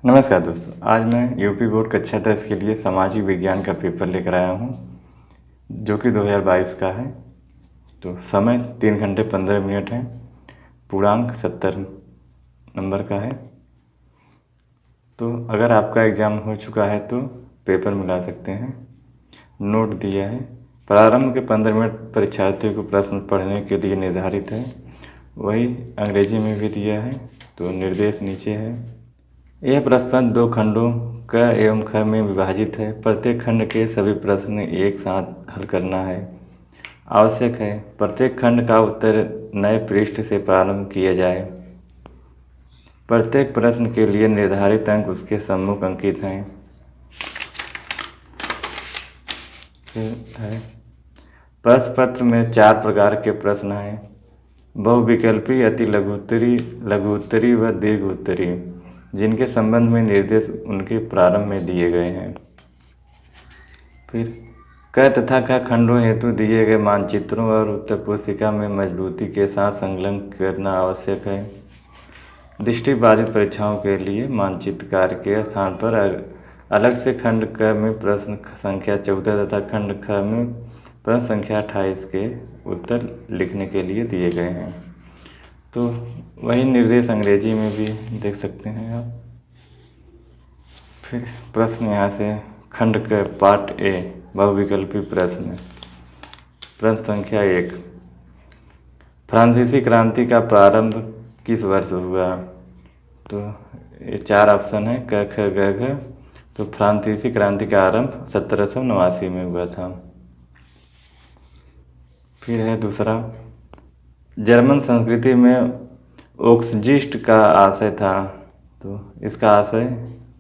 नमस्कार दोस्तों, आज मैं यूपी बोर्ड कक्षा 10 के लिए सामाजिक विज्ञान का पेपर लेकर आया हूँ जो कि 2022 का है। तो समय 3 घंटे 15 मिनट है। पूर्णांक 70 नंबर का है। तो अगर आपका एग्ज़ाम हो चुका है तो पेपर मिला सकते हैं। नोट दिया है। प्रारंभ के 15 मिनट परीक्षार्थियों को प्रश्न पढ़ने के लिए निर्धारित है। वही अंग्रेजी में भी दिया है। तो निर्देश नीचे है। यह प्रश्न पत्र 2 खंडों क एवं ख में विभाजित है। प्रत्येक खंड के सभी प्रश्न एक साथ हल करना है। आवश्यक है प्रत्येक खंड का उत्तर नए पृष्ठ से प्रारंभ किया जाए। प्रत्येक प्रश्न के लिए निर्धारित अंक उसके सम्मुख अंकित हैं। प्रश्न पत्र में 4 प्रकार के प्रश्न हैं: बहुविकल्पी, अति लघुत्तरी, लघु उत्तरी व दीर्घ उत्तरी, जिनके संबंध में निर्देश उनके प्रारंभ में दिए गए हैं। फिर क तथा ख खंडों हेतु दिए गए मानचित्रों और उत्तर पुस्तिका में मजबूती के साथ संलग्न करना आवश्यक है। दृष्टिबाधित परीक्षाओं के लिए मानचित्र कार्य के स्थान पर अलग से खंड क में प्रश्न संख्या 14 तथा खंड ख में प्रश्न संख्या 28 के उत्तर लिखने के लिए दिए गए हैं। तो वही निर्देश अंग्रेजी में भी देख सकते हैं आप। फिर प्रश्न यहाँ से खंड के पार्ट ए, बहुविकल्पी प्रश्न। प्रश्न संख्या 1, फ्रांसीसी क्रांति का प्रारंभ किस वर्ष हुआ? तो ये 4 ऑप्शन है क ख ग घ। तो फ्रांसीसी क्रांति का आरंभ 1789 में हुआ था। फिर है दूसरा, जर्मन संस्कृति में ओक्सजिस्ट का आशय था। तो इसका आशय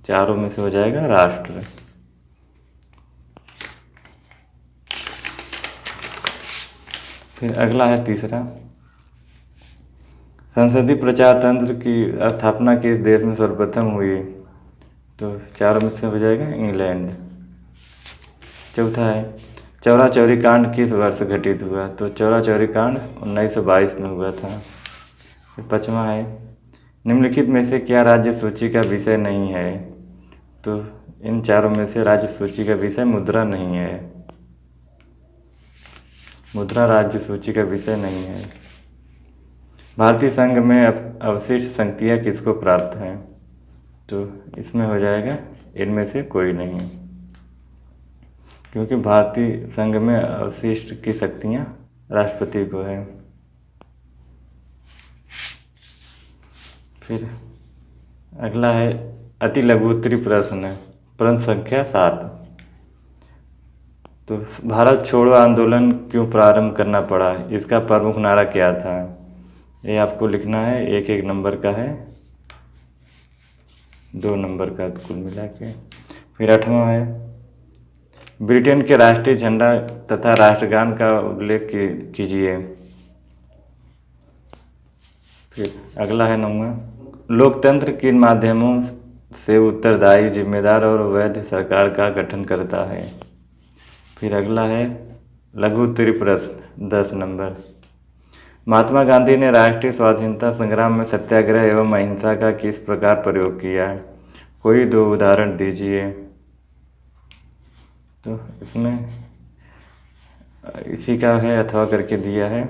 चारों में से हो जाएगा राष्ट्र। फिर अगला है तीसरा, संसदीय प्रचार तंत्र की स्थापना किस देश में सर्वप्रथम हुई? तो चारों में से हो जाएगा इंग्लैंड। चौथा है, चौरा चौरी कांड किस वर्ष घटित हुआ? तो चौरा चौरी कांड 1922 में हुआ था। फिर पाँचवा है, निम्नलिखित में से क्या राज्य सूची का विषय नहीं है? तो इन चारों में से राज्य सूची का विषय मुद्रा नहीं है। मुद्रा राज्य सूची का विषय नहीं है। भारतीय संघ में अवशिष्ट शक्तियाँ किसको प्राप्त हैं? तो इसमें हो जाएगा इनमें से कोई नहीं, क्योंकि भारतीय संघ में अवशिष्ट की शक्तियाँ राष्ट्रपति को है। फिर अगला है अति लघु उत्तरी प्रश्न, प्रश्न संख्या 7। तो भारत छोड़ो आंदोलन क्यों प्रारंभ करना पड़ा? इसका प्रमुख नारा क्या था? ये आपको लिखना है। एक एक नंबर का है, 2 नंबर का कुल मिला के। फिर 8वां है, ब्रिटेन के राष्ट्रीय झंडा तथा राष्ट्रगान का उल्लेख कीजिए। फिर अगला है 9वां, लोकतंत्र किन माध्यमों से उत्तरदायी, जिम्मेदार और वैध सरकार का गठन करता है? फिर अगला है लघु उत्तरी प्रश्न 10 नंबर, महात्मा गांधी ने राष्ट्रीय स्वाधीनता संग्राम में सत्याग्रह एवं अहिंसा का किस प्रकार प्रयोग किया? कोई 2 उदाहरण दीजिए। तो इसमें इसी का है अथवा करके दिया है,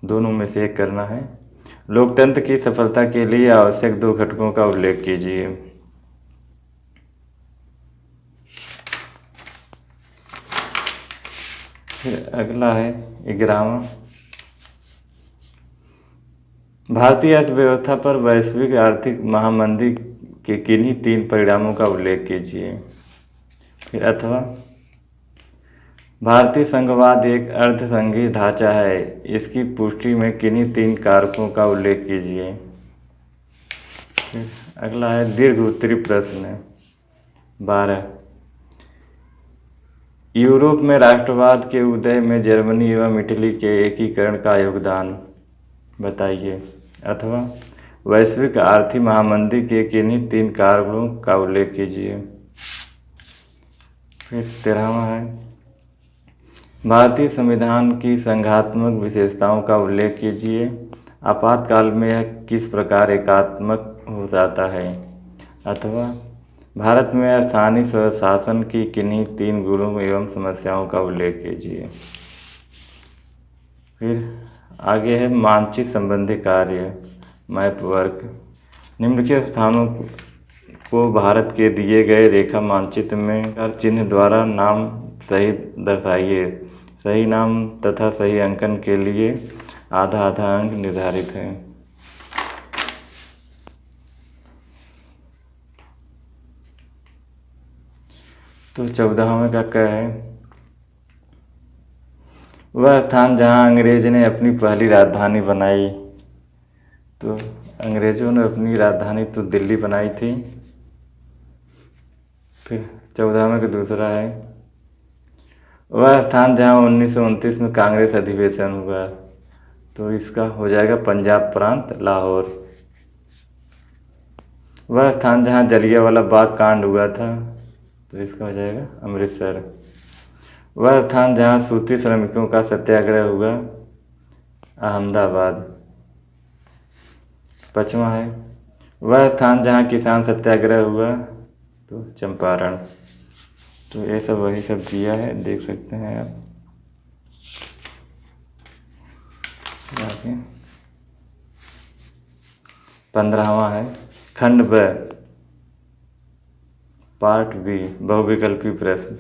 दोनों में से एक करना है। लोकतंत्र की सफलता के लिए आवश्यक 2 घटकों का उल्लेख कीजिए। फिर अगला है 11वां, भारतीय अर्थव्यवस्था पर वैश्विक आर्थिक महामंदी के किन्हीं 3 परिणामों का उल्लेख कीजिए। फिर अथवा, भारतीय संघवाद एक अर्धसंघीय ढांचा है, इसकी पुष्टि में किन्हीं 3 कारकों का उल्लेख कीजिए। फिर अगला है दीर्घ उत्तरी प्रश्न 12, यूरोप में राष्ट्रवाद के उदय में जर्मनी एवं इटली के एकीकरण का योगदान बताइए। अथवा, वैश्विक आर्थिक महामंदी के किन्हीं 3 कारकों का उल्लेख कीजिए। फिर 13वां है, भारतीय संविधान की संघात्मक विशेषताओं का उल्लेख कीजिए। आपातकाल में यह किस प्रकार एकात्मक हो जाता है? अथवा भारत में स्थानीय स्वशासन की किन्हीं 3 गुणों एवं समस्याओं का उल्लेख कीजिए। फिर आगे है मानचित्र संबंधी कार्य, मैप वर्क। निम्नलिखित स्थानों को भारत के दिए गए रेखा मानचित्र में कर चिन्ह द्वारा नाम सही दर्शाइए। सही नाम तथा सही अंकन के लिए आधा आधा अंक निर्धारित है। तो 14वें का क्या है? वह स्थान जहां अंग्रेज ने अपनी पहली राजधानी बनाई। तो अंग्रेजों ने अपनी राजधानी तो दिल्ली बनाई थी। फिर 14वें का दूसरा है, वह स्थान जहां 1929 में कांग्रेस अधिवेशन हुआ। तो इसका हो जाएगा पंजाब प्रांत, लाहौर। वह स्थान जहां जलियांवाला बाग कांड हुआ था। तो इसका हो जाएगा अमृतसर। वह स्थान जहां सूती श्रमिकों का सत्याग्रह हुआ, अहमदाबाद। 5वां है, वह स्थान जहां किसान सत्याग्रह हुआ, तो चंपारण। तो ये सब वही सब दिया है, देख सकते हैं आप। आगे 15वां है, खंड ब, पार्ट बी, बहुविकल्पी प्रश्न।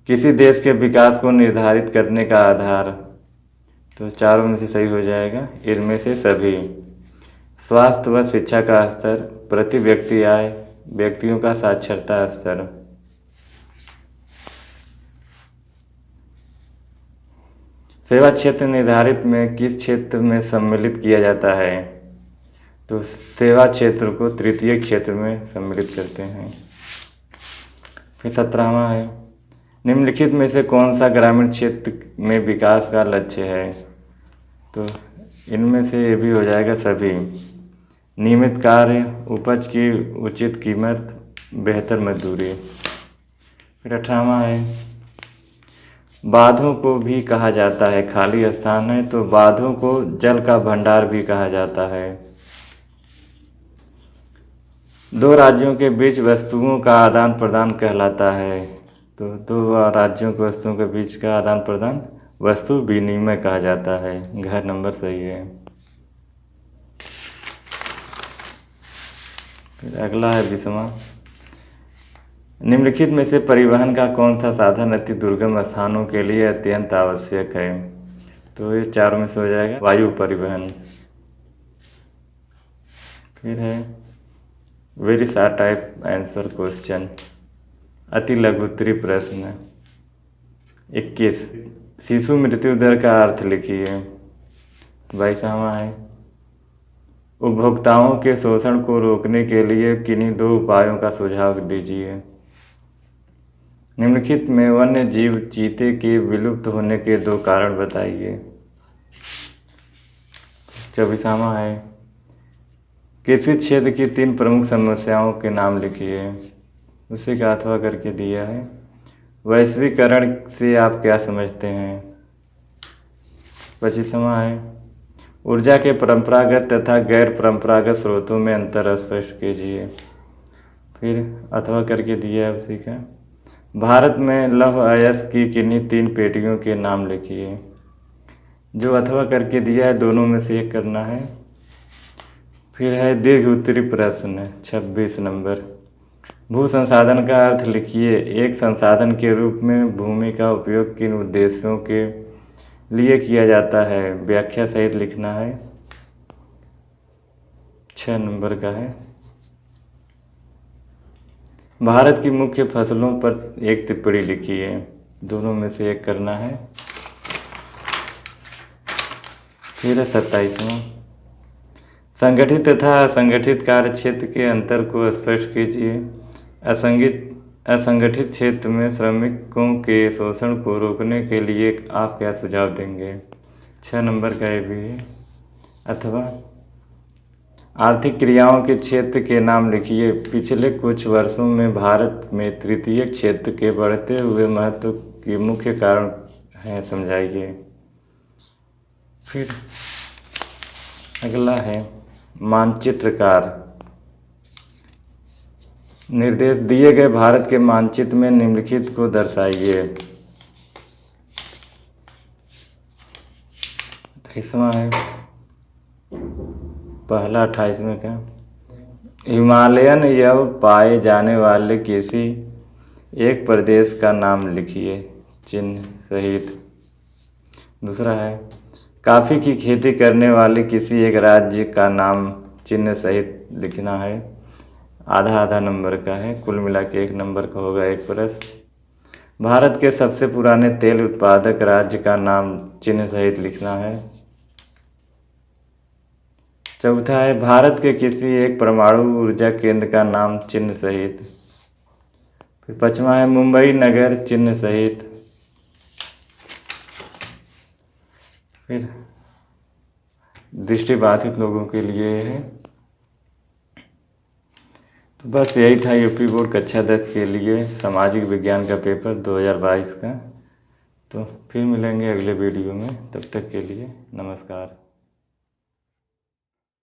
किसी देश के विकास को निर्धारित करने का आधार। तो चारों में से सही हो जाएगा, इनमें से सभी। स्वास्थ्य व शिक्षा का स्तर, प्रति व्यक्ति आय, व्यक्तियों का साक्षरता स्तर। सेवा क्षेत्र निर्धारित में किस क्षेत्र में सम्मिलित किया जाता है। तो सेवा क्षेत्र को तृतीय क्षेत्र में सम्मिलित करते हैं। फिर 17वां है, निम्नलिखित में से कौन सा ग्रामीण क्षेत्र में विकास का लक्ष्य है। तो इनमें से ये भी हो जाएगा सभी। नियमित कार्य, उपज की उचित कीमत, बेहतर मजदूरी। फिर 18वां है, बांधों को भी कहा जाता है, खाली स्थान है तो बांधों को जल का भंडार भी कहा जाता है। 2 राज्यों के बीच वस्तुओं का आदान प्रदान कहलाता है। तो 2 राज्यों के वस्तुओं के बीच का आदान प्रदान वस्तु विनिमय कहा जाता है। घर नंबर सही है। फिर अगला है 20वां, निम्नलिखित में से परिवहन का कौन सा साधन अति दुर्गम स्थानों के लिए अत्यंत आवश्यक है। तो ये चारों में से हो जाएगा वायु परिवहन। फिर है very short type answer question, अति लघुत्तरी प्रश्न। 21, शिशु मृत्यु दर का अर्थ लिखिए। 22वां है, उपभोक्ताओं के शोषण को रोकने के लिए किन्हीं 2 उपायों का सुझाव दीजिए। निम्नलिखित में वन्य जीव चीते के विलुप्त होने के 2 कारण बताइए। 24वां है, कृषि क्षेत्र की 3 प्रमुख समस्याओं के नाम लिखिए। उसी का अथवा करके दिया है। वैश्वीकरण से आप क्या समझते हैं। 25वां है, ऊर्जा के परंपरागत तथा गैर परंपरागत स्रोतों में अंतर स्पष्ट कीजिए। फिर अथवा करके दिया है उसी का। भारत में लौह अयस्क की किन्हीं 3 पेटियों के नाम लिखिए। जो अथवा करके दिया है दोनों में से एक करना है। फिर है दीर्घ उत्तरी प्रश्न 26 नंबर, भू संसाधन का अर्थ लिखिए। एक संसाधन के रूप में भूमि का उपयोग किन उद्देश्यों के लिए किया जाता है, व्याख्या सहित लिखना है। 6 नंबर का है, भारत की मुख्य फसलों पर एक टिप्पणी लिखिए। दोनों में से एक करना है। फिर है 27वां, संगठित तथा असंगठित कार्य क्षेत्र के अंतर को स्पष्ट कीजिए। असंगठित क्षेत्र में श्रमिकों के शोषण को रोकने के लिए आप क्या सुझाव देंगे। 6 नंबर का ये भी है। अथवा आर्थिक क्रियाओं के क्षेत्र के नाम लिखिए। पिछले कुछ वर्षों में भारत में तृतीय क्षेत्र के बढ़ते हुए महत्व के मुख्य कारण हैं, समझाइए। फिर अगला है मानचित्रकार। निर्देश दिए गए भारत के मानचित्र में निम्नलिखित को दर्शाइए। 28वां है, पहला 28वें का, हिमालयन यव पाए जाने वाले किसी एक प्रदेश का नाम लिखिए चिन्ह सहित। दूसरा है, कॉफ़ी की खेती करने वाले किसी एक राज्य का नाम चिन्ह सहित लिखना है। आधा आधा नंबर का है, कुल मिला के 1 नंबर का होगा एक प्रश्न। भारत के सबसे पुराने तेल उत्पादक राज्य का नाम चिन्ह सहित लिखना है। चौथा है, भारत के किसी एक परमाणु ऊर्जा केंद्र का नाम चिन्ह सहित। फिर 5वां है, मुंबई नगर चिन्ह सहित। फिर दृष्टिबाधित लोगों के लिए है। तो बस यही था यूपी बोर्ड कक्षा 10 के लिए सामाजिक विज्ञान का पेपर 2022 का। तो फिर मिलेंगे अगले वीडियो में, तब तक के लिए नमस्कार।